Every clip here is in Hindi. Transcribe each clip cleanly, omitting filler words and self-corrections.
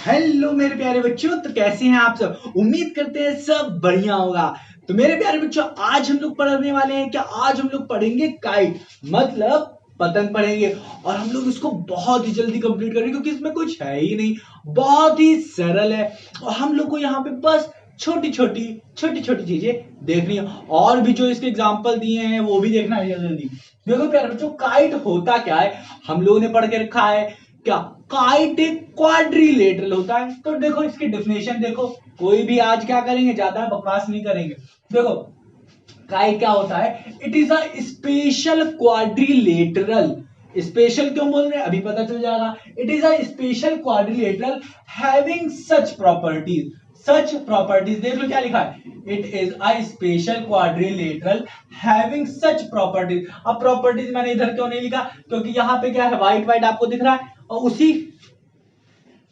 हेलो मेरे प्यारे बच्चों, तो कैसे हैं आप सब। उम्मीद करते हैं सब बढ़िया होगा। तो मेरे प्यारे बच्चों, आज हम लोग पढ़ने वाले हैं क्या? आज हम लोग पढ़ेंगे काइट, मतलब पतंग पढ़ेंगे। और हम लोग इसको बहुत ही जल्दी कंप्लीट करेंगे क्योंकि इसमें कुछ है ही नहीं, बहुत ही सरल है। और हम लोग को यहाँ पे बस छोटी छोटी चीजें देखनी है। और भी जो इसके एग्जाम्पल दिए हैं वो भी देखना है जल्दी। देखो प्यारे बच्चों, काइट होता क्या है, हम लोगों ने पढ़ के रखा है क्या? काइट एक क्वाड्रिलेटरल होता है। तो देखो इसकी डेफिनेशन देखो, कोई भी आज क्या करेंगे, ज्यादा बकवास नहीं करेंगे। देखो काइट क्या होता है, it is a special quadrilateral. Special क्यों बोल रहे हैं अभी पता चल जाएगा। It is a special quadrilateral having such properties. Such properties देख लो क्या लिखा है, it is a special quadrilateral having such properties. अब प्रॉपर्टीज मैंने इधर क्यों नहीं लिखा, क्योंकि यहाँ पे क्या है, व्हाइट व्हाइट आपको दिख रहा है, और उसी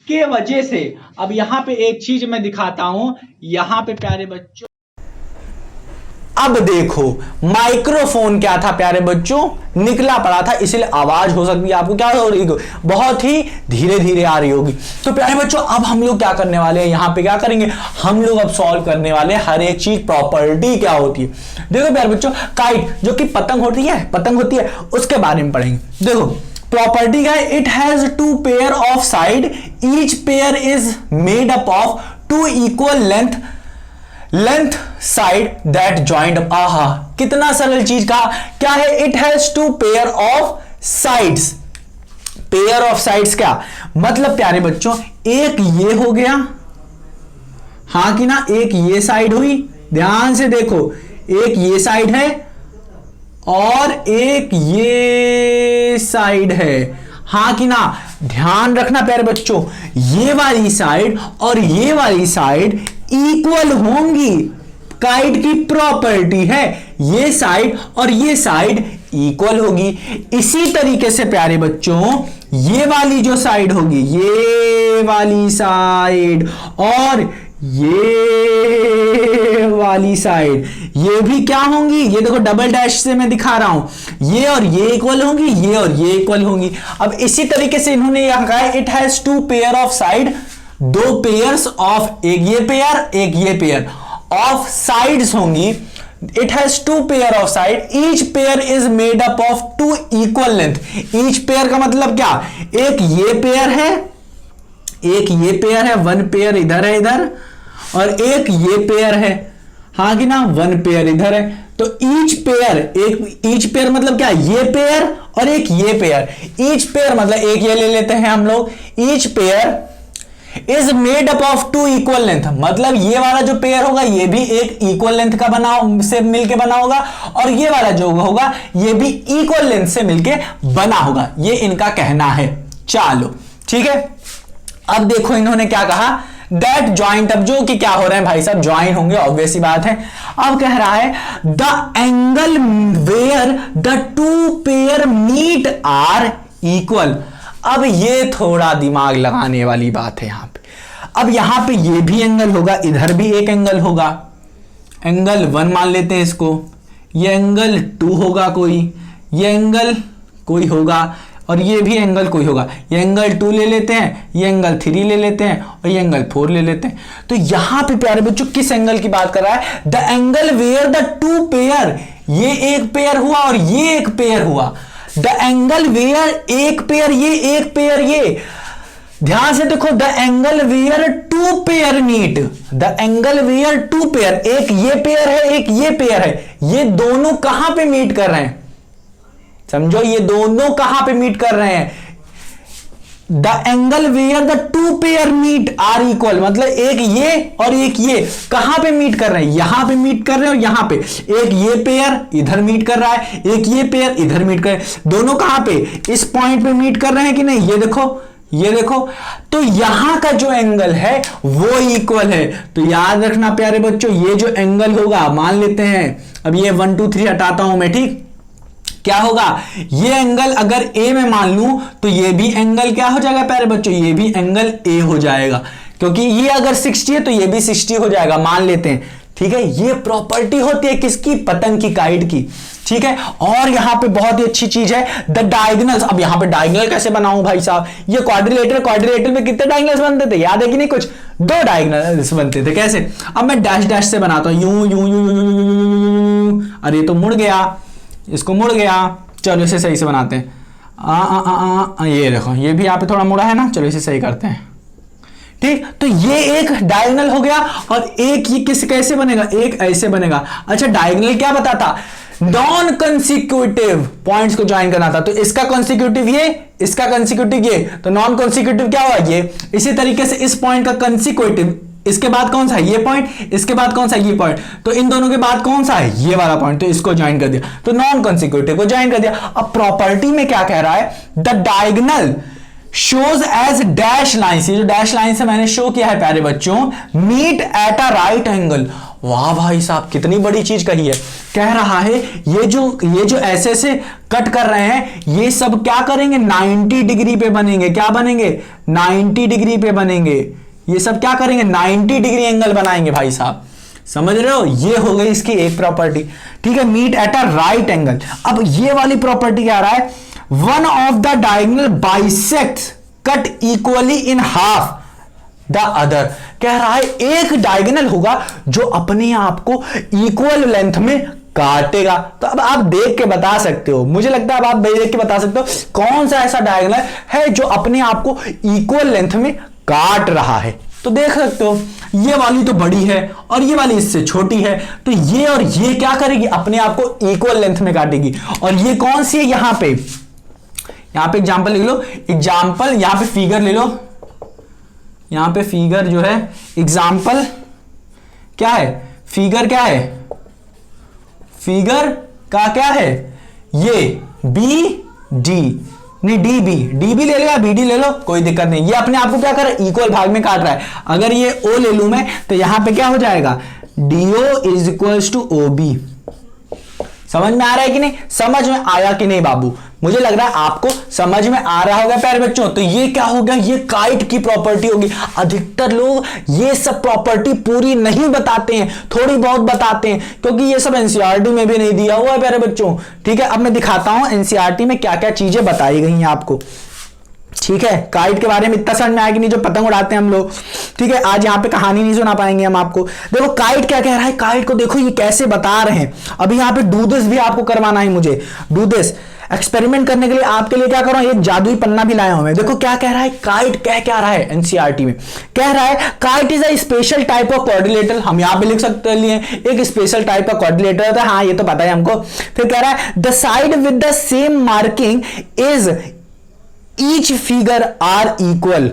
के वजह से अब यहां पे एक चीज मैं दिखाता हूं। यहां पे प्यारे बच्चों, अब देखो माइक्रोफोन क्या था प्यारे बच्चों, निकला पड़ा था, इसलिए आवाज हो सकती है आपको क्या हो रही, बहुत ही धीरे धीरे आ रही होगी। तो प्यारे बच्चों अब हम लोग क्या करने वाले हैं, यहां पे क्या करेंगे, हम लोग अब सॉल्व करने वाले हैं हर एक चीज प्रॉपर्टी क्या होती है। देखो प्यारे बच्चों, काइट जो कि पतंग होती है उसके बारे में पढ़ेंगे। देखो प्रॉपर्टी क्या है, it has two pair of side, each pair is made up of two equal length side that joint. आहा कितना सरल चीज का क्या है, it has two pair of sides. Pair of sides क्या मतलब प्यारे बच्चों, एक ये हो गया, हां कि ना, एक ये साइड हुई, ध्यान से देखो, एक ये साइड है और एक ये साइड है, हां कि ना। ध्यान रखना प्यारे बच्चों, ये वाली साइड और ये वाली साइड इक्वल होंगी, काइट की प्रॉपर्टी है, ये साइड और ये साइड इक्वल होगी। इसी तरीके से प्यारे बच्चों ये वाली जो साइड होगी, ये वाली साइड और ये वाली साइड, ये भी क्या होंगी, ये देखो डबल डैश से मैं दिखा रहा हूं, ये और ये इक्वल होंगी, ये और ये इक्वल होंगी। अब इसी तरीके से इन्होंने यहां कहा है, it has two pair of side, दो पेयर्स ऑफ, एक ये पेयर ऑफ साइड्स होंगी। It has two pair of side, each pair is made up of two equal length. Each pair का मतलब क्या, एक ये पेयर है, वन पेयर इधर है इधर, और एक ये पेयर है, हाँ कि ना, वन पेयर इधर है। तो ईच पेयर मतलब क्या, ये पेयर और एक ये पेयर। ईच पेयर मतलब एक ये ले लेते हैं हम लोग, each pair is made up of two equal length, मतलब ये वाला जो पेयर होगा ये भी एक इक्वल लेंथ का से मिलके बना होगा, और ये वाला जो होगा ये भी इक्वल लेंथ से मिलके बना होगा, ये इनका कहना है। चलो ठीक है, अब देखो इन्होंने क्या कहा, दैट ज्वाइंट, अब जो कि क्या हो रहे हैं भाई साहब, ज्वाइन होंगे, ऑब्वियस सी बात है। अब कह रहा है the angle where the two pair meet are equal. अब ये थोड़ा दिमाग लगाने वाली बात है यहां पे। अब यहां पे ये भी एंगल होगा, इधर भी एक एंगल होगा, एंगल 1 मान लेते हैं इसको, ये एंगल 2 होगा कोई, ये एंगल कोई होगा, और ये भी एंगल कोई होगा। ये एंगल 2 ले लेते हैं, ये एंगल 3 ले लेते हैं, और ये एंगल 4 ले लेते हैं। तो यहां पे प्यारे बच्चों किस एंगल की बात कर रहा है, the angle where the two pair, ये एक पेयर हुआ और ये एक पेयर हुआ। द एंगल वेयर एक पेयर ये, ध्यान से देखो, the angle where two pair meet, the angle where two pair, एक ये पेयर है एक ये पेयर है, ये दोनों कहां पे मीट कर रहे हैं, समझो, ये दोनों कहां पे मीट कर रहे हैं। The angle where the two pair meet are equal, मतलब एक ये और एक ये कहां पे मीट कर रहे हैं, यहां पे मीट कर रहे हैं, और यहां पे एक ये पेयर इधर मीट कर रहा है, एक ये पेयर इधर मीट कर रहे हैं, दोनों कहां पे, इस पॉइंट पे मीट कर रहे हैं कि नहीं, ये देखो। तो यहां का जो एंगल है वो इक्वल है। तो याद रखना प्यारे बच्चों, ये जो एंगल होगा, मान लेते हैं, अब ये 1 2 3 हटाता हूं मैं, ठीक, क्या होगा, ये एंगल अगर ए में मान लूं तो ये भी एंगल क्या हो जाएगा प्यारे बच्चों, ये भी एंगल ए हो जाएगा, क्योंकि ये अगर 60 है तो ये भी 60 हो जाएगा, मान लेते हैं, ठीक है, ये प्रॉपर्टी होती है किसकी, पतंग की, काइट की। ठीक है, और यहां पे बहुत ही अच्छी चीज है द डायगोनल्स। अब यहां पे डायगोनल कैसे बनाऊं भाई साहब, ये क्वाड्रिलेटरल में कितने डायगोनल्स बनते थे, याद है कि नहीं, कुछ 2 डायगोनल्स बनते थे। कैसे, अब मैं डैश डैश से बनाता हूं, यूं यूं यूं यूं, अरे तो मुड़ गया, इसको मुड़ गया, चलो इसे सही से बनाते हैं। ये देखो, ये भी यहाँ पे थोड़ा मुड़ा है ना, चलो इसे सही करते हैं। ठीक, तो ये एक डायगोनल हो गया, और एक ये कैसे बनेगा, एक ऐसे बनेगा। अच्छा, डायगोनल क्या बताता, नॉन कंसिक्यूटिव पॉइंट्स को ज्वाइन करना था, तो इसका कंसिक्यूटिव ये, इसका कंसिक्यूटिव ये, तो नॉन कंसिक्यूटिव क्या हुआ ये। इसी तरीके से इस पॉइंट का कंसिक्यूटिव, इसके बाद कौन सा है, ये पॉइंट, इसके बाद कौन सा, ये पॉइंट, तो इन दोनों के बाद कौन सा है, ये वाला पॉइंट, तो इसको ज्वाइन कर दिया, तो नॉन कंसिक्यूटिव को ज्वाइन कर दिया। अब प्रॉपर्टी में क्या कह रहा है, the diagonal shows as dash lines, ये जो डैश लाइन से मैंने शो किया है प्यारे बच्चों, meet at a right angle. वाह भाई साहब, कितनी बड़ी चीज कही है। कह रहा है ये जो ऐसे से कट कर रहे हैं, ये सब क्या करेंगे, 90 डिग्री पे बनेंगे। क्या बनेंगे, 90 डिग्री पे बनेंगे। ये सब क्या करेंगे, 90 डिग्री एंगल बनाएंगे भाई साहब, समझ रहे हो। ये हो गई इसकी एक प्रॉपर्टी। ठीक है, meet at a right angle. अब ये वाली प्रॉपर्टी क्या आ रहा है, one of the diagonal bisects cut equally in half the other. कह रहा है एक डायगोनल होगा जो अपने आप को इक्वल लेंथ में काटेगा। तो अब आप देख के बता सकते हो, मुझे लगता है अब आप देख के बता सकते हो कौन सा ऐसा डायगोनल है जो अपने आप को इक्वल लेंथ में काट रहा है। तो देख सकते हो, ये वाली तो बड़ी है और ये वाली इससे छोटी है, तो ये और ये क्या करेगी, अपने आप को इक्वल लेंथ में काटेगी। और ये कौन सी है, यहां पे एग्जांपल लिख लो, एग्जांपल यहां पे फिगर ले लो, यहां पे फिगर जो है एग्जांपल क्या है, फिगर क्या है, फिगर का क्या है, ये बी डी, नहीं डी बी ले लो, बी डी ले लो, कोई दिक्कत नहीं। ये अपने आप को क्या कर रहा है, इक्वल भाग में काट रहा है। अगर ये ओ ले लूं मैं, तो यहां पे क्या हो जाएगा, DO is equals to O B. समझ में आ रहा है कि नहीं, समझ में आया कि नहीं बाबू, मुझे लग रहा है आपको समझ में आ रहा होगा प्यारे बच्चों। तो ये क्या हो गया, ये काइट की प्रॉपर्टी होगी। अधिकतर लोग ये सब प्रॉपर्टी पूरी नहीं बताते हैं, थोड़ी बहुत बताते हैं, क्योंकि ये सब एनसीईआरटी में भी नहीं दिया हुआ है प्यारे बच्चों। ठीक है, अब मैं दिखाता हूं एनसीईआरटी में क्या क्या चीजें बताई गई हैं आपको। ठीक है, काइट के बारे में इतना समझ में आया कि नहीं, जो पतंग उड़ाते हैं हम लोग। ठीक है, आज यहाँ पे कहानी नहीं सुना पाएंगे हम आपको। देखो काइट क्या कह रहा है, काइट को देखो ये कैसे बता रहे हैं। अभी यहाँ पे डू दिस भी आपको करवाना है मुझे, डू दिस एक्सपेरिमेंट करने के लिए आपके लिए क्या करो, एक जादुई पन्ना भी लाया हूं मैं। देखो क्या कह रहा है, काइट कह क्या रहा है एनसीईआरटी में, कह रहा है kite is a special type of quadrilateral. हम यहां पे लिख सकते हैं एक स्पेशल टाइप का क्वाड्रिलेटरल होता है, हाँ ये तो पता है हमको। फिर कह रहा है the side with the same marking is each figure are equal.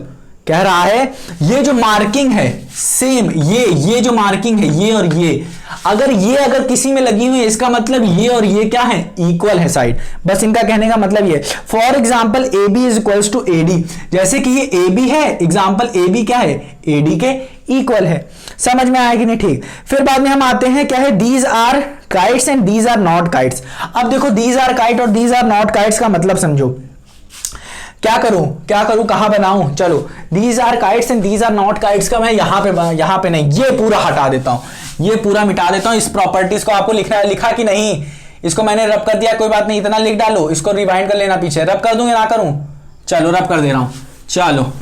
कह रहा है ये जो मार्किंग है सेम, ये जो मार्किंग है ये और ये, अगर किसी में लगी हुई है, इसका मतलब ये और ये क्या है, इक्वल है साइड। बस इनका कहने का मतलब ये। For example A B is equals to A D, जैसे कि ये ए बी है, एग्जाम्पल ए बी क्या है, ए डी के इक्वल है। समझ में आया कि नहीं, ठीक। फिर बाद में हम आते हैं क्या है, these are kites and these are not kites. अब देखो दीज आर काइट और दीज आर नॉट काइट्स का मतलब समझो। क्या करूं कहां बनाऊं, चलो these are kites and these are not kites का मैं यहां पे नहीं, ये पूरा हटा देता हूं, ये पूरा मिटा देता हूं। इस प्रॉपर्टीज को आपको लिखा कि नहीं, इसको मैंने रब कर दिया, कोई बात नहीं, इतना लिख डालो, इसको रिवाइंड कर लेना पीछे। रब कर दूंगा ना करूं, चलो रब कर दे रहा हूं। चलो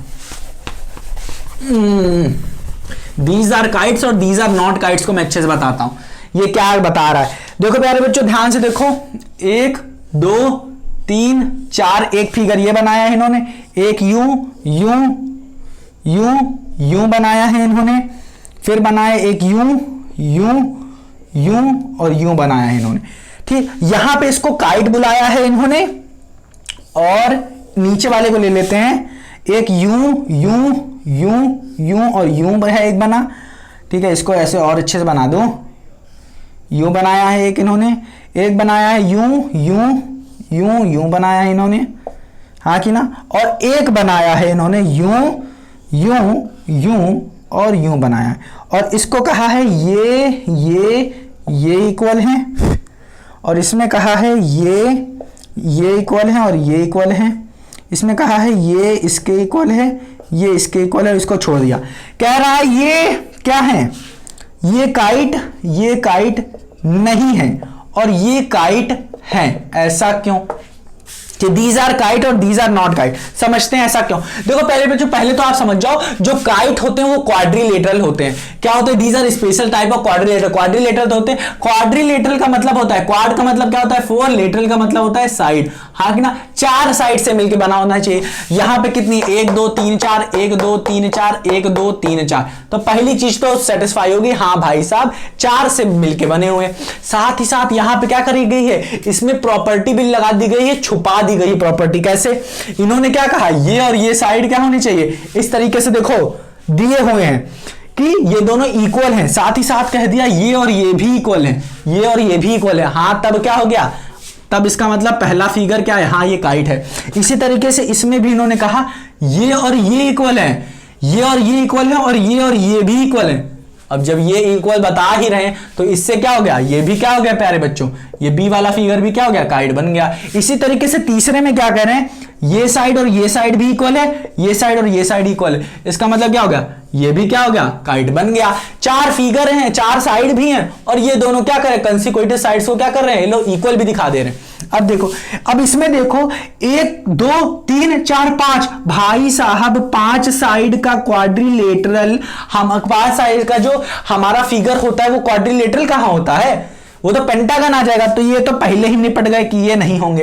दीज आर काइट्स और दीज आर नॉट काइट्स को मैं अच्छे से बताता हूं। ये क्या बता रहा है, देखो प्यारे बच्चों ध्यान से देखो, 1 2 3 4, एक फिगर ये बनाया है इन्होंने, एक यूं बनाया है इन्होंने, फिर बनाया एक यूं और यूं बनाया है इन्होंने। ठीक, यहां पे इसको काइट बुलाया है इन्होंने, और नीचे वाले को ले लेते हैं, एक यूं और यूं है एक बना। ठीक है, इसको ऐसे और अच्छे से बना दो, यूं बनाया है एक इन्होंने, एक बनाया है यूं बनाया है इन्होंने, हाँ कि ना, और एक बनाया है इन्होंने यूं और यूं बनाया है, और इसको कहा है ये इक्वल है, और इसमें कहा है ये इक्वल है और ये इक्वल है, इसमें कहा है ये इसके इक्वल है, ये इसके इक्वल है, इसको छोड़ दिया। कह रहा है ये क्या है, ये काइट नहीं है और ये काइट है। ऐसा क्यों कि दीज आर काइट और दीज आर नॉट काइट? समझते हैं ऐसा क्यों। देखो पहले तो आप समझ जाओ, जो काइट होते हैं वो क्वाड्रिलेटरल होते हैं। क्या होते हैं? These are special type of quadrilateral. Quadrilateral होते हैं, क्वाड्रिलेटरल का मतलब होता है, क्वाड का मतलब क्या होता है 4, लेटरल का मतलब होता है साइड। हाँ कि ना, 4 साइड से मिलकर बना होना चाहिए। यहां पे कितनी 1 2 3 4 1 2 3 4 1 2 3 4, तो पहली चीज तो सेटिस्फाई होगी, हाँ भाई साहब 4 से मिलके बने हुए। साथ ही साथ यहां पे क्या करी गई है, इसमें प्रॉपर्टी भी लगा दी गई है, छुपा दी गई प्रॉपर्टी। कैसे? इन्होंने क्या कहा, ये और ये साइड क्या होनी चाहिए, इस तरीके से देखो दिए हुए हैं कि ये दोनों इक्वल हैं। साथ ही साथ कह दिया ये और ये भी इक्वल हैं, ये और ये भी इक्वल है। हाँ, तब क्या हो गया, तब इसका मतलब पहला फिगर क्या है, हाँ ये काइट है। इसी तरीके से इसमें भी इन्होंने कहा ये और ये इक्वल है, ये और ये इक्वल है और ये भी इक्वल है। अब जब ये इक्वल बता ही रहे हैं तो इससे क्या हो गया, ये भी क्या हो गया प्यारे बच्चों, ये बी वाला फिगर भी क्या हो गया, काइट बन गया। इसी तरीके से तीसरे में क्या कह रहे हैं, ये साइड और ये साइड भी इक्वल है, ये साइड और ये साइड इक्वल है। इसका मतलब क्या हो गया, ये भी क्या हो गया, काइट बन गया। 4 फिगर हैं, 4 साइड भी हैं और ये दोनों क्या कर रहे हैं, कंसिक्यूटिव साइड्स को क्या कर रहे हैं, ये लोग इक्वल भी दिखा दे रहे हैं। अब देखो, अब इसमें देखो 1 2 3 4 5, भाई साहब 5 साइड का क्वाड्रिलेटरल, हम 5 साइड का जो हमारा फिगर होता है वो क्वाड्रिलेटरल कहां होता है, वो तो पेंटागन आ जाएगा। तो ये तो पहले ही निपट गए कि ये नहीं होंगे।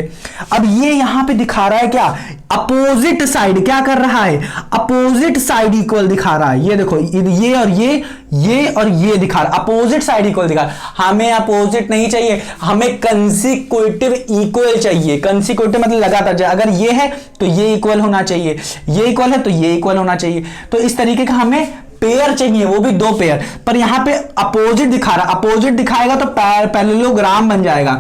अब ये यहां पे दिखा रहा है क्या, अपोजिट साइड क्या कर रहा है, अपोजिट साइड इक्वल दिखा रहा है। ये देखो ये और ये दिखा रहा है, अपोजिट साइड इक्वल दिखा रहा है। हमें अपोजिट नहीं चाहिए, हमें कंसिक्यूटिव इक्वल चाहिए। कंसिक्यूटिव मतलब लगातार, अगर ये है तो ये इक्वल होना चाहिए, ये इक्वल है तो ये इक्वल होना चाहिए। तो इस तरीके का हमें पेयर चाहिए, वो भी 2 पेयर। पर यहां पे अपोजिट दिखा रहा, अपोजिट दिखाएगा तो पैरेललोग्राम बन जाएगा,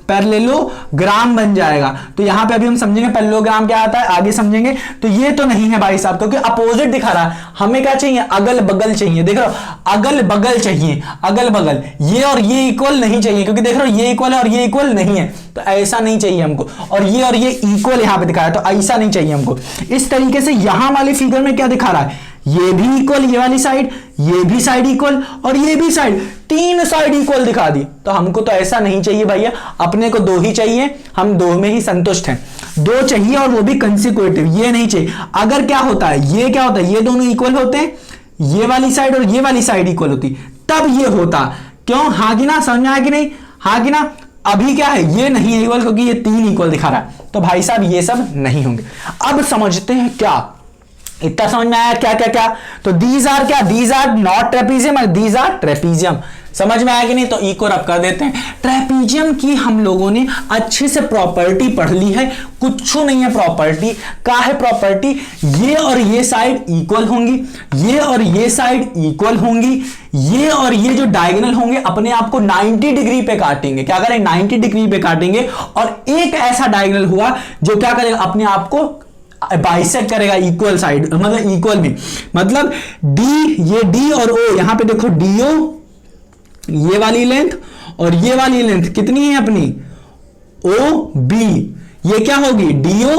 पैरेललोग्राम बन जाएगा। तो यहां पे अभी हम समझेंगे पैरेललोग्राम क्या आता है, आगे समझेंगे। तो ये तो नहीं है भाई साहब, क्योंकि अपोजिट दिखा रहा है। हमें क्या चाहिए, अगल बगल चाहिए। देख रहे हो, अगल बगल चाहिए, अगल बगल। ये और ये इक्वल नहीं चाहिए, क्योंकि देख रहे हो ये इक्वल है और ये इक्वल नहीं है, तो ऐसा नहीं चाहिए हमको। और ये इक्वल यहां पे दिखा है, तो ऐसा नहीं चाहिए हमको। इस तरीके से यहां वाले फिगर में क्या दिखा रहा है, ये भी इक्वल, ये वाली साइड, ये भी साइड इक्वल और ये भी साइड, 3 साइड इक्वल दिखा दी। तो हमको तो ऐसा नहीं चाहिए भैया, अपने को 2 ही चाहिए, हम 2 में ही संतुष्ट हैं। 2 चाहिए और वो भी कंसिक्यूटिव, ये नहीं चाहिए। अगर क्या होता है, ये क्या होता है, ये दोनों इक्वल होते हैं, ये वाली साइड और ये वाली साइड इक्वल होती, तब ये होता। क्यों, हाँ कि ना, समझ में आया कि नहीं, हाँ कि ना। अभी क्या है, ये नहीं है इक्वल, क्योंकि ये 3 इक्वल दिखा रहा है, तो भाई साहब ये सब नहीं होंगे। अब समझते हैं क्या, इतना समझ में आया क्या क्या क्या। तो दीज आर क्या, दीज आर नॉट ट्रेपीजियम और दीज आर ट्रेपीजियम। समझ में आया कि नहीं। तो ई को रब कर देते हैं। ट्रेपीजियम की हम लोगों ने अच्छे से प्रॉपर्टी पढ़ ली है, कुछ नहीं है प्रॉपर्टी। क्या है प्रॉपर्टी, ये और ये साइड इक्वल होंगी, ये और ये साइड इक्वल होंगी, ये और ये जो डायगोनल होंगे अपने आप को 90 डिग्री पे काटेंगे। क्या करें, 90 डिग्री पे काटेंगे। और एक ऐसा डायगोनल हुआ जो क्या करेगा, अपने आप को बाइसेक्ट करेगा इक्वल साइड, मतलब इक्वल में, मतलब डी, ये डी और ओ, यहां पे देखो डीओ, ये वाली लेंथ और ये वाली लेंथ कितनी है अपनी, ओ बी। ये क्या होगी, डीओ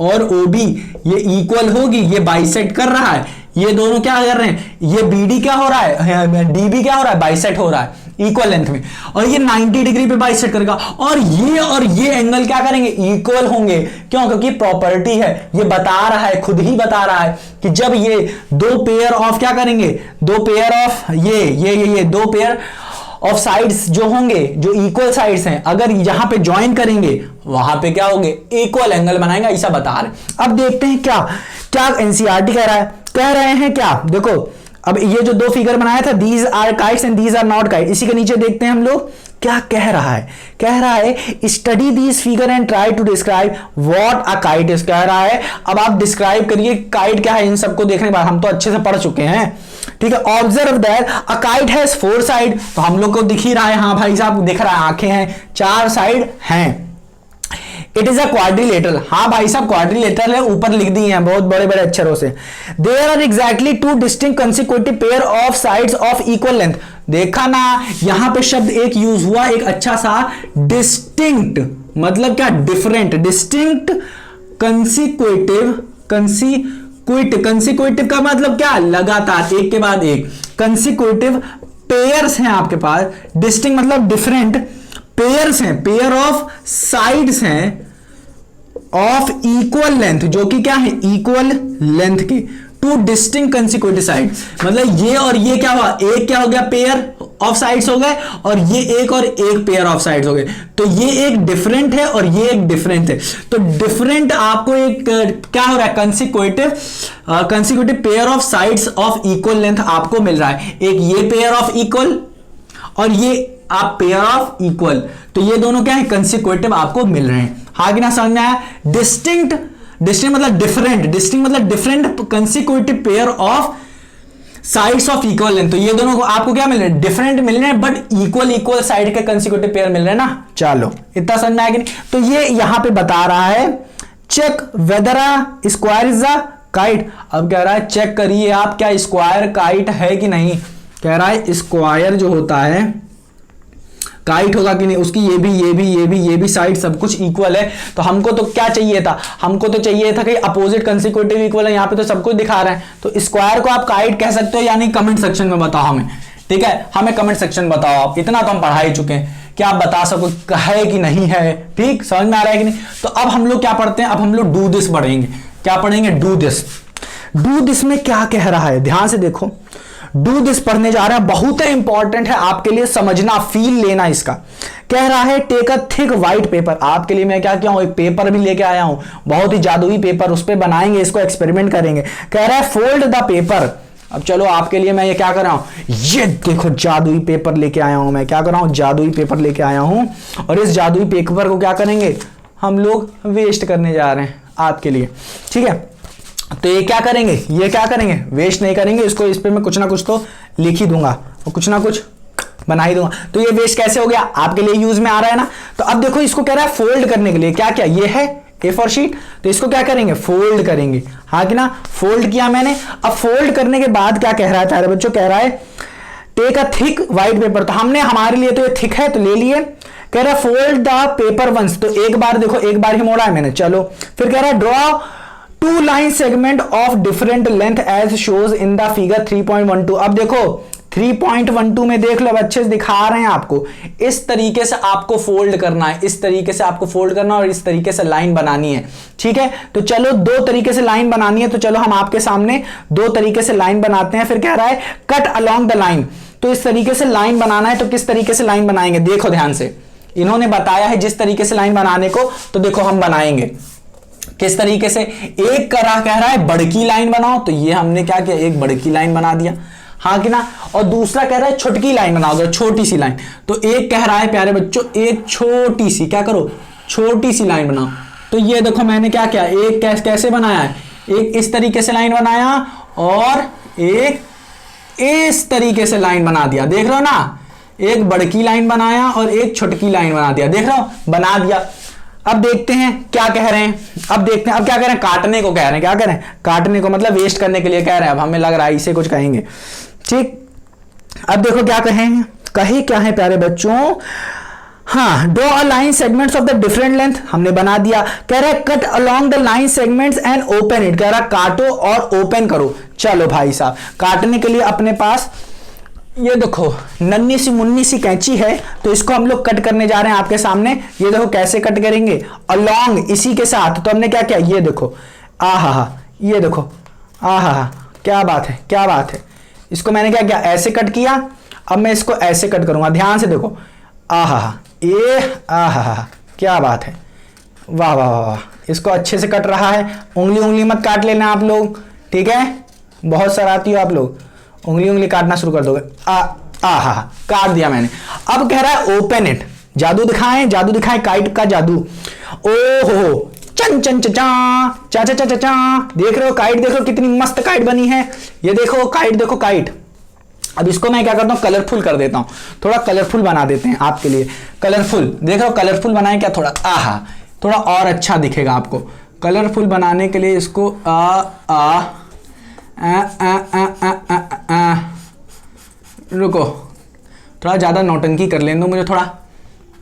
और ओ बी, ये इक्वल होगी, ये बाइसेक्ट कर रहा है। ये दोनों क्या कर रहे हैं, ये बीडी क्या हो रहा है, डीबी क्या हो रहा है, बाइसेक्ट हो रहा है इक्वल लेंथ में, और ये 90 डिग्री पे बाइसेक्ट करेगा। और ये एंगल क्या करेंगे, इक्वल होंगे। क्यों, क्योंकि प्रॉपर्टी है, ये बता रहा है, खुद ही बता रहा है कि जब ये 2 पेयर ऑफ क्या करेंगे, 2 पेयर ऑफ ये 2 पेयर ऑफ साइड्स जो होंगे, जो इक्वल साइड्स हैं, अगर यहां पे ज्वाइन करेंगे वहां पे क्या होंगे, इक्वल एंगल बनाएंगे, ऐसा बता रहे। अब देखते हैं क्या क्या एनसीईआरटी कह रहे हैं क्या। देखो अब ये जो 2 फिगर बनाया था, these are kites and these are not kite, इसी के नीचे देखते हैं हम लोग क्या कह रहा है, study these figure and try to describe what a kite is, कह रहा है। अब आप डिस्क्राइब करिए काइट क्या है। इन सबको देखने के बाद हम तो अच्छे से पढ़ चुके हैं, ठीक है। Observe that a kite has 4 side, तो हम लोग को दिख ही रहा है, हाँ भाई साहब दिख रहा है, आंखें हैं, 4 साइड हैं। इट इज अ क्वाड्रिलेटरल, हाँ भाई साहब क्वाड्रिलेटरल है, ऊपर लिख दिए हैं बहुत बड़े बड़े अक्षरों से। There are exactly 2 distinct consecutive pair of sides of equal length. देखा ना, यहां पे शब्द एक यूज हुआ, एक अच्छा सा डिस्टिंक्ट, मतलब क्या, डिफरेंट, डिस्टिंक्ट कंसेक्यूटिव, कंसेक्यूटिव का मतलब क्या, लगातार, एक के बाद एक, कंसेक्यूटिव पेयर्स हैं आपके पास, डिस्टिंक्ट मतलब डिफरेंट, पेयर्स हैं, पेयर ऑफ साइड्स हैं ऑफ इक्वल लेंथ, जो कि क्या है, इक्वल लेंथ की, टू डिस्टिंक्ट कंसिक्यूटिव साइड, मतलब ये और ये क्या हुआ, एक क्या हो गया, पेयर ऑफ साइड्स हो गए, और ये एक और एक पेयर ऑफ साइड्स हो गए, तो ये एक डिफरेंट है और ये एक डिफरेंट है। तो डिफरेंट आपको एक क्या हो रहा है, consecutive pair of sides of equal length आपको मिल रहा है, एक ये पेयर ऑफ इक्वल और ये आप पेयर ऑफ इक्वल, तो ये दोनों क्या है, कंसिक्यूटिव आपको मिल रहे हैं। हाँ कि ना, समझ में आया। डिस्टिंक्ट, डिस्टिंक्ट मतलब डिफरेंट, डिस्टिंक्ट मतलब different consecutive pair of sides of equal length, तो ये दोनों को आपको क्या मिल रहे हैं, डिफरेंट मिल रहे हैं, बट इक्वल इक्वल साइड के कंसिक्यूटिव पेयर मिल रहे हैं ना। चलो इतना समझ में आया कि नहीं। तो ये यहां पे बता रहा है check whether a square is a kite. अब कह रहा है चेक करिए आप क्या स्क्वायर काइट है कि नहीं, कह रहा है स्क्वायर जो होता है काइट होगा कि नहीं, उसकी ये भी साइड सब कुछ इक्वल है। तो हमको तो क्या चाहिए था, हमको तो चाहिए था कि अपोजिट कंसिक्यूटिव इक्वल है, यहां पे तो सब कुछ दिखा रहे हैं, तो स्क्वायर को आप काइट कह सकते हो, यानी कमेंट सेक्शन में बताओ हमें, ठीक है, हमें कमेंट सेक्शन में बताओ आप, इतना तो हम पढ़ा ही चुके हैं, क्या आप बता सको है कि नहीं है, ठीक, समझ में आ रहा है कि नहीं। तो अब हम लोग क्या पढ़ते हैं, अब हम लोग डू दिस पढ़ेंगे। क्या पढ़ेंगे, डू दिस। डू दिस में क्या कह रहा है, ध्यान से देखो, डू दिस पढ़ने जा रहा है, बहुत इंपॉर्टेंट है आपके लिए, समझना, फील लेना इसका। कह रहा है take a thick white paper, आपके लिए मैं क्या किया हूं, एक पेपर भी लेके आया हूं, बहुत ही जादुई पेपर, उस पे बनाएंगे, इसको एक्सपेरिमेंट करेंगे। कह रहा है फोल्ड द पेपर। अब चलो आपके लिए मैं ये क्या कर रहा हूं, ये देखो जादुई पेपर लेके आया हूं, मैं क्या कर रहा हूं, जादुई पेपर लेके आया हूं, और इस जादुई पेपर को क्या करेंगे हम लोग, वेस्ट करने जा रहे हैं आपके लिए, ठीक है। तो ये क्या करेंगे, ये क्या करेंगे, वेस्ट नहीं करेंगे इसको, इस पे मैं कुछ ना कुछ तो लिख ही दूंगा और कुछ ना कुछ बना ही दूंगा। तो ये वेस्ट कैसे हो गया, आपके लिए यूज में आ रहा है ना। तो अब देखो इसको कह रहा है फोल्ड करने के लिए, क्या क्या, ये है A4 शीट, तो इसको क्या करेंगे, फोल्ड करेंगे, हाँ कि ना, फोल्ड किया मैंने। अब फोल्ड करने के बाद क्या कह रहा है प्यारे बच्चों, कह रहा है take a thick white paper, तो हमने हमारे लिए तो ये थिक है तो ले लिए। कह रहा है फोल्ड द पेपर वंस, तो एक बार देखो, एक बार ही मोड़ा है मैंने, चलो। फिर कह रहा है draw two line segment of different length as shows in the figure 3.12। अब देखो 3.12 में देख लो, अच्छे से दिखा रहे हैं आपको, इस तरीके से आपको फोल्ड करना है, इस तरीके से आपको फोल्ड करना और इस तरीके से लाइन बनानी है, ठीक है। तो चलो दो तरीके से लाइन बनानी है, तो चलो हम आपके सामने दो तरीके से लाइन बनाते हैं। फिर कह रहा है कट अलोंग द लाइन, तो इस तरीके से लाइन बनाना है, तो किस तरीके से लाइन बनाएंगे, देखो ध्यान से, इन्होंने बताया है जिस तरीके से लाइन बनाने को, तो देखो हम बनाएंगे किस तरीके से। एक कह रहा है बड़की लाइन बनाओ, तो ये हमने क्या किया, एक बड़की लाइन बना दिया, हाँ कि ना। और दूसरा कह रहा है छोटकी लाइन बनाओ, छोटी सी लाइन। तो एक कह रहा है प्यारे बच्चों, एक छोटी सी, क्या करो, छोटी सी लाइन बनाओ। तो ये देखो मैंने क्या किया, एक कैसे बनाया है, एक इस तरीके से लाइन बनाया और एक इस तरीके से लाइन बना दिया, देख रहे हो ना, एक बड़की लाइन बनाया और एक छोटकी लाइन बना दिया, देख रहे हो, बना दिया। अब देखते हैं क्या कह रहे हैं, अब देखते हैं, अब क्या कह रहे हैं, काटने को कह रहे हैं, क्या कह रहे हैं, काटने को मतलब वेस्ट करने के लिए कह रहे हैं। अब हमें लग रहा है इसे कुछ कहेंगे, ठीक। अब देखो क्या कहें, कहे क्या है प्यारे बच्चों, हाँ, draw a line segments of the different length, हमने बना दिया। कह रहा है cut along the line segments and open it, कह रहा है काटो और ओपन करो। चलो भाई साहब, काटने के लिए अपने पास ये देखो नन्ही सी मुन्नी सी कैंची है, तो इसको हम लोग कट करने जा रहे हैं आपके सामने। ये देखो कैसे कट करेंगे, अलोंग इसी के साथ। तो हमने क्या किया, ये देखो, आहा, ये देखो, आहा, क्या बात है, क्या बात है। इसको मैंने क्या किया, ऐसे कट किया। अब मैं इसको ऐसे कट करूंगा, ध्यान से देखो, आहा, ये आहा, क्या बात है, वाह वाह वाह, इसको अच्छे से कट रहा है। उंगली मत काट लेना आप लोग, ठीक है, बहुत शरारती हो आप लोग, उंगली काटना शुरू कर दोगे। आहा, काट दिया मैंने। अब कह रहा है ओपन इट, जादू दिखाएं काइट का जादू। ओहो, चन चन चा चा चा चा चा, देख रहे हो काइट, देखो कितनी मस्त काइट बनी है, ये देखो काइट, देखो काइट। अब इसको मैं क्या करता हूं, कलरफुल कर देता हूं, थोड़ा कलरफुल बना देते हैं आपके लिए। कलरफुल, देख रहे हो, कलरफुल बनाए क्या, थोड़ा आहा, थोड़ा और अच्छा दिखेगा आपको। कलरफुल बनाने के लिए इसको रुको, थोड़ा ज्यादा नौटंकी कर लेने दो मुझे, थोड़ा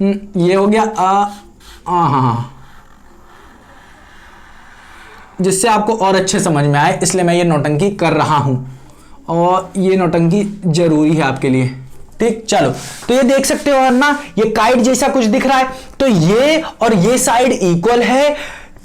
ये हो गया, हाँ, जिससे आपको और अच्छे समझ में आए, इसलिए मैं ये नौटंकी कर रहा हूं, और ये नौटंकी जरूरी है आपके लिए, ठीक, चलो तो ये देख सकते हो ना, ये काइट जैसा कुछ दिख रहा है, तो ये और ये साइड इक्वल है,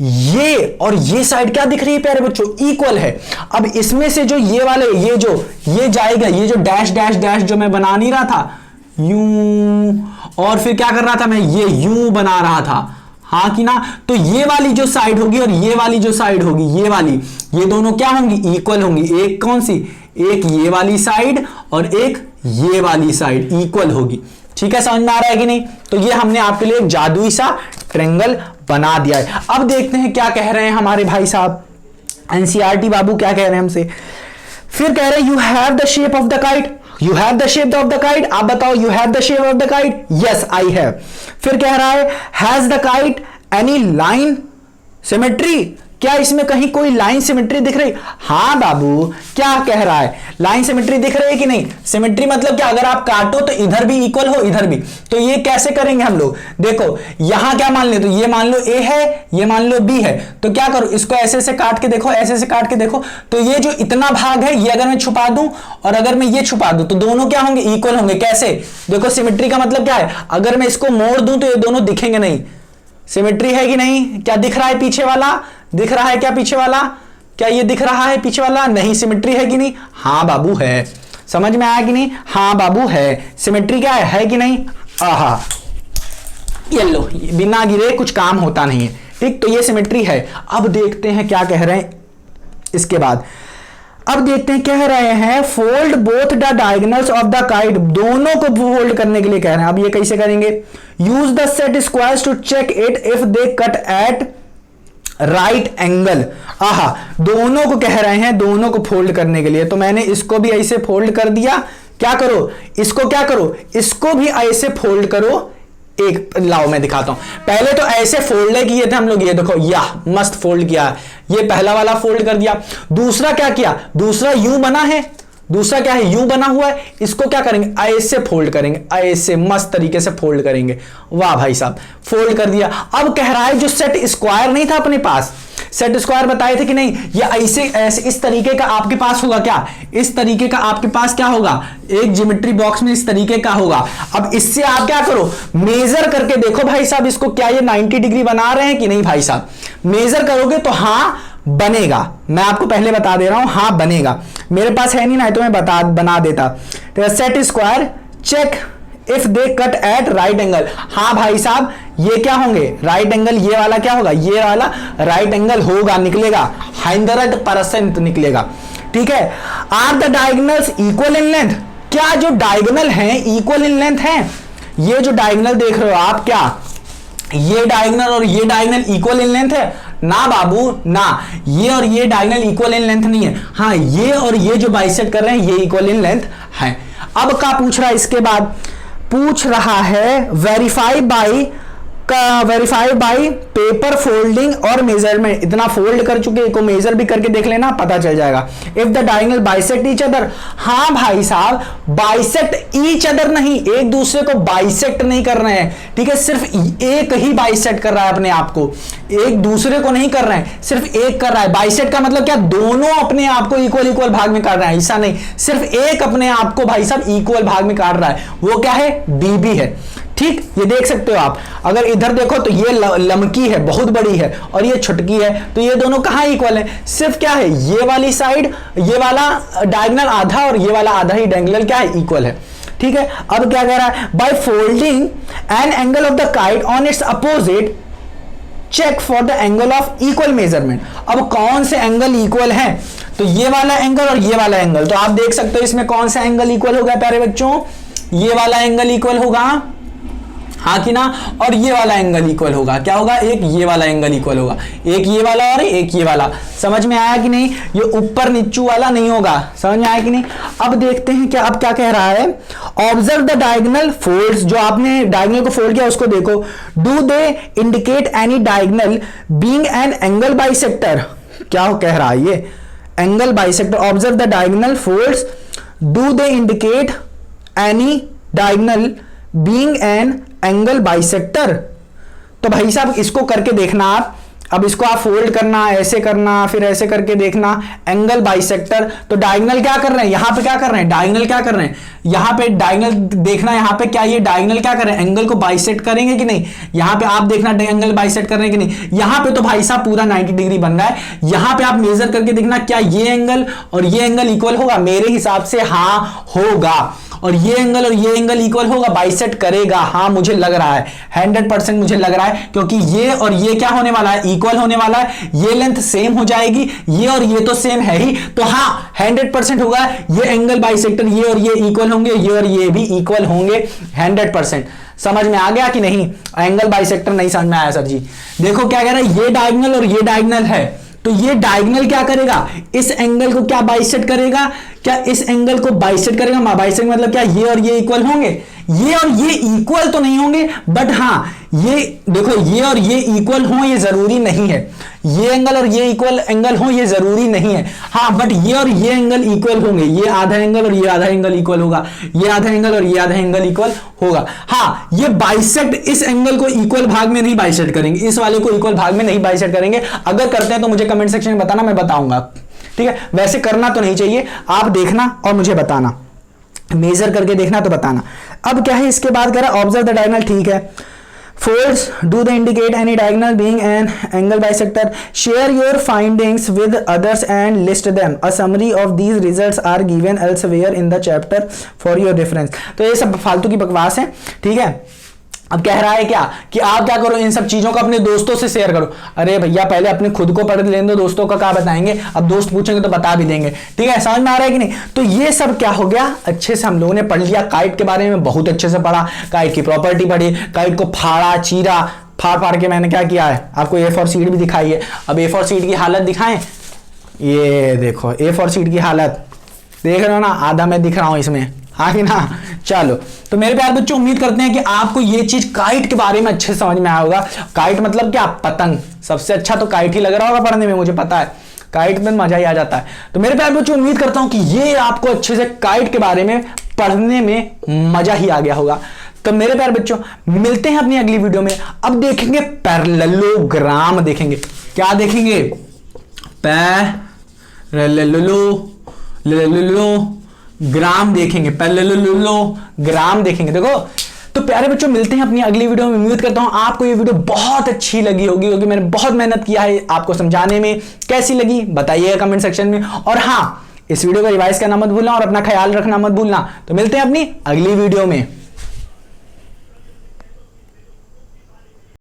ये और ये साइड क्या दिख रही है प्यारे बच्चों, इक्वल है। अब इसमें से जो ये वाले ये जाएगा, ये जो डैश डैश डैश जो मैं बना नहीं रहा था यूं, और फिर क्या कर रहा था मैं, ये यूं बना रहा था, हाँ कि ना, तो ये वाली जो साइड होगी और ये वाली जो साइड होगी, ये वाली, ये दोनों क्या होंगी, इक्वल होंगी। एक कौन सी, एक ये वाली साइड और एक ये वाली साइड इक्वल होगी। ठीक है, समझ में आ रहा है कि नहीं। तो ये हमने आपके लिए एक जादुई सा ट्रायंगल बना दिया है। अब देखते हैं क्या कह रहे हैं हमारे भाई साहब, एनसीईआरटी बाबू क्या कह रहे हैं हमसे। फिर कह रहे हैं you have the shape of the kite, you have the shape of the kite, आप बताओ you have the shape of the kite, yes I have. फिर कह रहा है has the kite any line symmetry, क्या इसमें कहीं कोई लाइन सिमेट्री दिख रही, हाँ बाबू, क्या कह रहा है, लाइन सिमेट्री दिख रही है कि नहीं। सिमेट्री मतलब क्या, अगर आप काटो तो इधर भी इक्वल हो इधर भी, तो ये कैसे करेंगे हम लोग, देखो यहां क्या मान ले, तो ये मान लो ए है, ये मान लो बी है, तो क्या करो, इसको ऐसे से काट के देखो, ऐसे से काट के देखो, तो ये जो इतना भाग है ये अगर मैं छुपा दूं और अगर मैं ये छुपा दूं तो दोनों क्या होंगे, इक्वल होंगे। कैसे, देखो सिमेट्री का मतलब क्या है, अगर मैं इसको मोड़ दूं तो ये दोनों दिखेंगे नहीं। सिमेट्री है कि नहीं, क्या दिख रहा है पीछे वाला, दिख रहा है क्या पीछे वाला, क्या ये दिख रहा है पीछे वाला, नहीं। सिमेट्री है कि नहीं, हाँ बाबू है। समझ में आया कि नहीं, हाँ बाबू है। सिमेट्री क्या है कि नहीं, आहा, ये लो, बिना गिरे कुछ काम होता नहीं है। ठीक, तो ये सिमेट्री है। अब देखते हैं क्या कह रहे हैं इसके बाद, अब देखते हैं, कह रहे हैं fold both the diagonals of the kite, दोनों को फोल्ड करने के लिए कह रहे हैं। अब ये कैसे करेंगे, use the set squares to check it if they cut at right angle. आहा, दोनों को कह रहे हैं, दोनों को फोल्ड करने के लिए, तो मैंने इसको भी ऐसे फोल्ड कर दिया। क्या करो, इसको क्या करो, इसको भी ऐसे फोल्ड करो। एक लाओ मैं दिखाता हूं, पहले तो ऐसे फोल्ड किए थे हम लोग, ये देखो, या मस्त फोल्ड किया, ये पहला वाला फोल्ड कर दिया। दूसरा क्या किया, दूसरा यू बना है, दूसरा क्या है, यू बना हुआ है, इसको क्या करेंगे, ऐसे फोल्ड करेंगे, ऐसे मस्त तरीके से फोल्ड करेंगे। वाह भाई साहब, फोल्ड कर दिया। अब कह रहा है जो सेट स्क्वायर नहीं था अपने पास, सेट स्क्वायर बताए थे कि नहीं, ये ऐसे ऐसे इस तरीके का आपके पास होगा, क्या इस तरीके का आपके पास क्या होगा, एक ज्योमेट्री बॉक्स में इस तरीके का होगा। अब इससे आप क्या करो, मेजर करके देखो भाई साहब इसको, क्या ये 90 डिग्री बना रहे हैं कि नहीं भाई साहब। मेजर करोगे तो हाँ बनेगा, मैं आपको पहले बता दे रहा हूं, हाँ बनेगा। मेरे पास है नहीं ना, तो मैं बना देता। तो set square check if they cut at right angle, हाँ भाई साहब ये क्या होंगे, राइट एंगल, ये वाला क्या होगा, ये वाला राइट एंगल होगा, निकलेगा 100% निकलेगा। ठीक है, are the diagonals equal in length, क्या जो डायगोनल हैं इक्वल इन लेंथ हैं, ये जो डायगोनल देख रहे हो आप, क्या ये डायगोनल और ये डायगोनल इक्वल इन लेंथ है ना बाबू, ना, ये और ये डायगोनल इक्वल इन लेंथ नहीं है। हाँ, ये और ये जो बाइसेक्ट कर रहे हैं ये इक्वल इन लेंथ है। अब क्या पूछ रहा है, इसके बाद पूछ रहा है वेरीफाई बाई पेपर फोल्डिंग और मेजरमेंट, इतना फोल्ड कर चुके, को मेजर भी करके देख लेना, पता चल जाएगा। If the diagonal bisect each other, हाँ भाई साहब बाइसेक्ट ईच अदर नहीं, एक दूसरे को बाइसेक्ट नहीं कर रहे हैं। ठीक है, सिर्फ एक ही बाइसेक्ट कर रहा है अपने आप को, एक दूसरे को नहीं कर रहे हैं, सिर्फ एक कर रहा है। बाइसेक्ट का मतलब क्या, दोनों अपने आप को इक्वल भाग में काट रहे हैं, ऐसा नहीं, सिर्फ एक अपने आप को भाई साहब इक्वल भाग में काट रहा है, वो क्या है, डीबी है। ठीक, ये देख सकते हो आप, अगर इधर देखो तो ये लमकी है, बहुत बड़ी है, और ये छुटकी है, तो ये दोनों कहां इक्वल है, सिर्फ क्या है, ये वाली साइड, ये वाला डायगोनल आधा और ये वाला आधा ही डायगोनल क्या है, इक्वल है। ठीक है, अब क्या कह रहा है, by folding an angle of the kite on its opposite check for the angle of equal measurement. अब कौन से एंगल इक्वल है, तो ये वाला एंगल और ये वाला एंगल, तो आप देख सकते हो इसमें कौन सा एंगल इक्वल होगा प्यारे बच्चों, ये वाला एंगल इक्वल होगा, हाँ कि ना, और ये वाला एंगल इक्वल होगा, क्या होगा, एक ये वाला एंगल इक्वल होगा, एक ये वाला और एक ये वाला। समझ में आया कि नहीं, ये ऊपर नीचू वाला नहीं होगा, समझ में आया कि नहीं। अब देखते हैं क्या, अब क्या कह रहा है, ऑब्जर्व द डायगोनल फोल्ड्स, जो आपने डायगोनल को फोल्ड किया उसको देखो, do they indicate any diagonal being an angle bisector, क्या कह रहा है ये, angle bisector. Observe the diagonal folds, do they indicate any diagonal being an angle bisector. तो भाई साहब इसको करके देखना आप, अब इसको आप फोल्ड करना, ऐसे करना, फिर ऐसे करके देखना, एंगल बाइसेक्टर। तो डायगोनल क्या कर रहे हैं, यहां पे क्या कर रहे हैं, डायगोनल क्या कर रहे हैं, यहां पे डायगोनल देखना, यहां पे क्या ये डायगोनल क्या कर रहे हैं, एंगल को बाइसेक्ट करेंगे कि नहीं, यहां पे आप देखना एंगल बाइसेक्ट कर रहे हैं कि नहीं। यहां पे तो भाई साहब पूरा 90 डिग्री बन रहा है। यहां पे आप मेजर करके देखना क्या ये एंगल और ये एंगल इक्वल होगा, मेरे हिसाब से हाँ होगा। और ये एंगल इक्वल होगा, बाइसेक्ट करेगा, हाँ मुझे लग रहा है, 100% मुझे लग रहा है, क्योंकि ये और ये क्या होने वाला है, इक्वल होने वाला है। ये लेंथ सेम हो जाएगी, ये और ये तो सेम है ही, तो हाँ 100% होगा। ये एंगल बाइसेक्टर, ये और ये इक्वल होंगे, ये और ये भी इक्वल होंगे 100%। समझ में आ गया कि नहीं। एंगल बाइसेक्टर नहीं समझ में आया सर जी। देखो क्या कह रहा है, ये डायगोनल और ये डायगोनल है, तो ये डायगोनल क्या करेगा, इस एंगल को क्या बाइसेक्ट करेगा, क्या इस एंगल को बाइसेक्ट करेगा। बाइसेक्ट मतलब क्या, ये और ये इक्वल होंगे, ये और ये इक्वल तो नहीं होंगे, बट हाँ ये देखो ये और ये इक्वल हो ये जरूरी नहीं है, ये एंगल और ये इक्वल एंगल हो ये जरूरी नहीं है, हाँ बट ये और ये एंगल इक्वल होंगे, ये आधा एंगल और ये आधा एंगल इक्वल होगा, ये आधा एंगल और ये आधा एंगल इक्वल होगा। हाँ ये बाइसेक्ट इस एंगल को इक्वल भाग में नहीं बाइसेक्ट करेंगे, इस वाले को इक्वल भाग में नहीं बाइसेक्ट करेंगे। अगर करते हैं तो मुझे कमेंट सेक्शन में बताना, मैं बताऊंगा, ठीक है। वैसे करना तो नहीं चाहिए, आप देखना और मुझे बताना, मेजर करके देखना तो बताना। अब क्या है, इसके बाद कह रहा है ऑब्जर्व द डायगोनल, ठीक है। Folds do they indicate any diagonal being an angle bisector? Share your findings with others and list them. A summary of these results are given elsewhere in the chapter for your reference. तो ये सब फालतू की बकवास है, ठीक है। अब कह रहा है क्या कि आप क्या करो, इन सब चीजों को अपने दोस्तों से शेयर करो। अरे भैया पहले अपने खुद को पढ़ लेने दो, दोस्तों का क्या बताएंगे, अब दोस्त पूछेंगे तो बता भी देंगे, ठीक है। समझ में आ रहा है कि नहीं। तो ये सब क्या हो गया, अच्छे से हम लोगों ने पढ़ लिया, काइट के बारे में बहुत अच्छे से पढ़ा, काइट की प्रॉपर्टी पढ़ी, काइट को फाड़ा चीरा, फाड़ के मैंने क्या किया है, आपको A4 शीट भी दिखाई है। अब A4 शीट की हालत दिखाएं, ये देखो A4 शीट की हालत देख रहे हो ना, आधा मैं दिख रहा हूं इसमें, हाँ कि ना। चलो तो मेरे प्यारे बच्चों, उम्मीद करते हैं कि आपको ये चीज काइट के बारे में अच्छे समझ में आया होगा। काइट मतलब क्या, पतंग। सबसे अच्छा तो काइट ही लग रहा होगा पढ़ने में, मुझे पता है, काइट में मजा ही आ जाता है। तो मेरे प्यारे बच्चों, उम्मीद करता हूं कि ये आपको अच्छे से काइट के बारे में पढ़ने में मजा ही आ गया होगा। तो मेरे प्यारे बच्चों, मिलते हैं अपनी अगली वीडियो में। अब देखेंगे पैरेललोग्राम, देखेंगे क्या देखेंगे, पैरेललोग्राम देखेंगे, पैरेललोग्राम देखेंगे। देखो तो प्यारे बच्चों, मिलते हैं अपनी अगली वीडियो में। उम्मीद करता हूं आपको ये वीडियो बहुत अच्छी लगी होगी, क्योंकि मैंने बहुत मेहनत किया है आपको समझाने में। कैसी लगी बताइएगा कमेंट सेक्शन में, और हाँ इस वीडियो को रिवाइज करना मत भूलना और अपना ख्याल रखना मत भूलना। तो मिलते हैं अपनी अगली वीडियो में।